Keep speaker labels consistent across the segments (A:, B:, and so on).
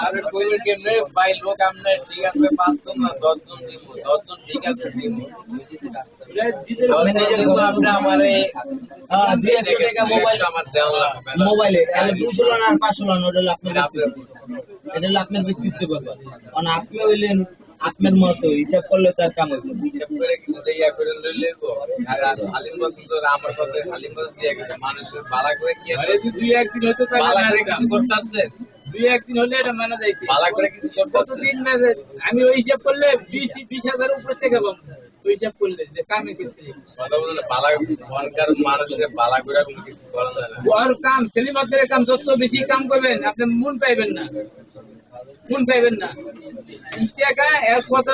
A: আরে কইবে কেমনে ভাই লোক আমনে ঠিক আছে 5 জন না 10 জন দিব 10 জন ঠিক আছে দিব আপনি আমারে
B: দিয়ে টাকা মোবাইল
A: আমার দেওয়া লাগবে
B: মোবাইলে তাহলে 200 লান আর 500 লান ওটা হলো আপনার এটা হলো আপনার ব্যক্তিত্ব ব্যাপার কারণ আপনি হইলেন আপনার মতো হিসাব করলে তার কাম হইবে
A: হিসাব করে কিন্তু ইয়া করে লইলে গো আর আলিম বন্ধু আমার কথা আলিম বন্ধু দিয়ে গেছে মানুষের বালা করে কি আরে দুই একদিন হয়তো বালা করে কিছু করতে আসছে দুই একদিন হলে এটা মানা যাইছে বালা করে কিছু করতে কতদিন না আমি ওই হিসাব করলে 20,000 উপরে থেকে পাবো ওই হিসাব করলে যে কামে কিছু কথা বলে বালা সরকার মানুষের বালা করে কোনো কিছু করা যায় না ওর কাম সেলি মাত্রের কাম যত বেশি কাম করবেন আপনি মন পাইবেন না মন পাইবেন না টাকা এক কথা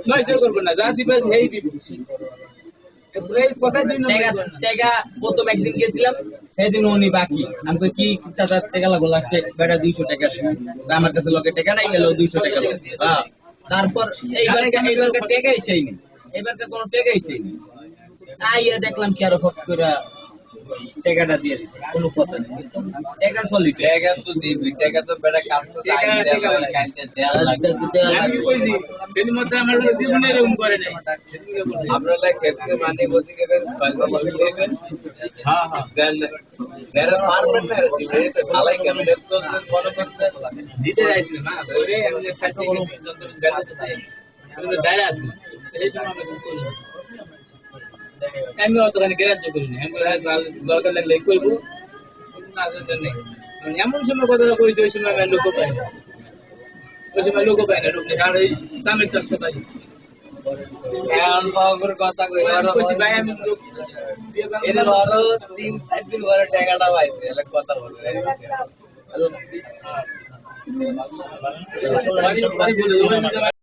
A: নয় করবেন না যা দিবেন সেই দিব এই কথা দিন
B: টাকা প্রথম একদিন গেছিলাম সেদিন উনি বাকি আমি কই কি টাকা টাকা লাগলো লাগছে বেটা 200 টাকা আমার কাছে লোকে টাকা নাই গেল 200 টাকা হ্যাঁ তারপর এইবারে টাকাই চাইনি এবারে কোনো টাকাই চাইনি আইয়া দেখলাম কি আরো ফট করে টাকাটা দিয়ে দিছে কোনো কথা নেই টাকা চলি
A: টাকা তো দিবি টাকা তো বেটা কাজ তো কালকে দেয়া লাগবে আমি কইছি সেদিন মধ্যে আমার জীবনে এরকম করে নাই আপনারা ক্ষেত্রে মানে বলতে গেলেন হ্যাঁ হ্যাঁ দেন এরা পারবেন না দিবে তো ভালাই কেমন দেখতে মনে করতে দিতে যাইছিল না ওরে আমি একটা কোনো যত বেড়াতে চাই আমি দাঁড়া আছি এই জন্য আমি করি আমি অতখানি গ্যারান্টি করি না আমি দরকার লাগলে করবো না দরকার নেই এমন সময় কথা কইতে ওই সময় আমি লোক পাই না ওই সময় লোক পাই না লোক আর ওই দামের চাষটা পাই এখন বাবুর কথা কই ভাই আমি লোক এর আরো 3-4 দিন পরে টাকাটা পাইছে এলাক কথা বলে হ্যালো